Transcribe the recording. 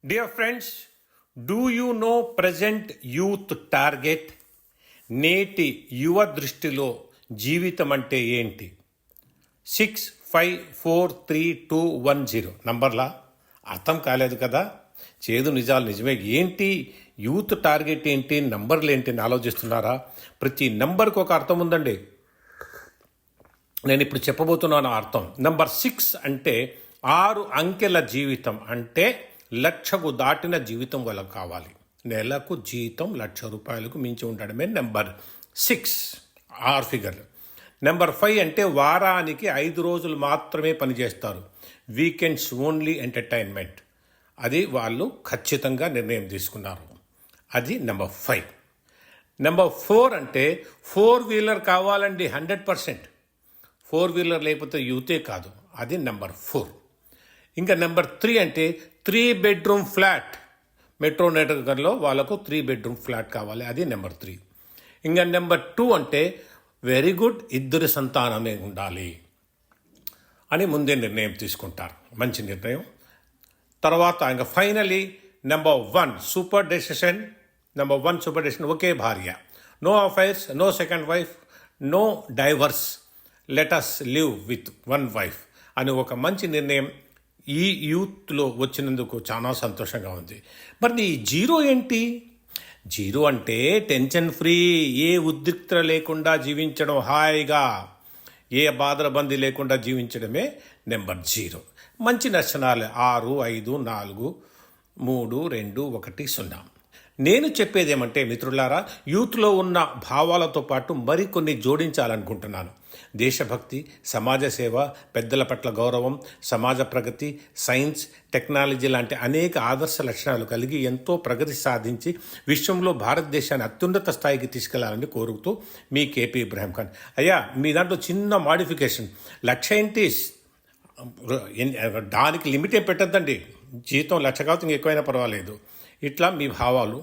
Dear friends, do you know present youth target? నేటి యువ దృష్టిలో జీవితం అంటే ఏంటి? 65433210 నంబర్లా అర్థం కాలేదు కదా. చేదు నిజాలు నిజమే. ఏంటి యూత్ టార్గెట్ ఏంటి, నంబర్లు ఏంటి అని ఆలోచిస్తున్నారా? ప్రతి నంబర్కి ఒక అర్థం ఉందండి. నేను ఇప్పుడు చెప్పబోతున్నాను అర్థం. నంబర్ 6 అంటే 6 అంకెల జీవితం, అంటే లక్షకు దాటిన జీవితం వాళ్ళకు కావాలి. నెలకు జీతం 1,00,000 రూపాయలకు మించి ఉండడమే నెంబర్ 6, 6 ఫిగర్. నెంబర్ 5 అంటే వారానికి 5 రోజులు మాత్రమే పనిచేస్తారు, వీకెండ్స్ ఓన్లీ ఎంటర్టైన్మెంట్. అది వాళ్ళు ఖచ్చితంగా నిర్ణయం తీసుకున్నారు. అది నెంబర్ 5. నెంబర్ 4 అంటే 4 వీలర్ కావాలండి, 100%. 4 వీలర్ లేకపోతే యూతే కాదు. అది నెంబర్ 4. ఇంకా నెంబర్ 3 అంటే 3 బెడ్రూమ్ ఫ్లాట్. మెట్రో నగర్లో వాళ్ళకు 3 బెడ్రూమ్ ఫ్లాట్ కావాలి. అది నెంబర్ 3. ఇంకా నెంబర్ 2 అంటే వెరీ గుడ్, 2 సంతానమే ఉండాలి అని ముందే నిర్ణయం తీసుకుంటారు. మంచి నిర్ణయం. తర్వాత ఇంకా finally number 1 super decision. Number 1 super decision, ఒకే భార్య, no affairs, no second wife, no divorce, let us live with 1 wife అని ఒక మంచి నిర్ణయం ఈ యూత్లో వచ్చినందుకు చాలా సంతోషంగా ఉంది. మరి ఈ 0 ఏంటి? 0 అంటే టెన్షన్ ఫ్రీ, ఏ ఉద్రిక్తత లేకుండా జీవించడం, హాయిగా ఏ బాధరబంది లేకుండా జీవించడమే నెంబర్ 0. మంచి లక్షణాలు 6, 5, 4, 3, 2, 1, 0. నేను చెప్పేది ఏమంటే మిత్రులారా, యూత్లో ఉన్న భావాలతో పాటు మరికొన్ని జోడించాలనుకుంటున్నాను. దేశభక్తి, సమాజ సేవ, పెద్దల పట్ల గౌరవం, సమాజ ప్రగతి, సైన్స్, టెక్నాలజీ లాంటి అనేక ఆదర్శ లక్షణాలు కలిగి ఎంతో ప్రగతి సాధించి విశ్వంలో భారతదేశాన్ని అత్యున్నత స్థాయికి తీసుకెళ్లాలని కోరుతూ మీ కేపీ ఇబ్రాహిం ఖాన్. అయ్యా, మీ దాంట్లో చిన్న మాడిఫికేషన్, 1,00,000 ఏంటి, దానికి లిమిటే పెట్టద్దండి. జీతం 1,00,000 కావచ్చు, ఎక్కువైనా పర్వాలేదు. ఇట్లా మీ భావాలు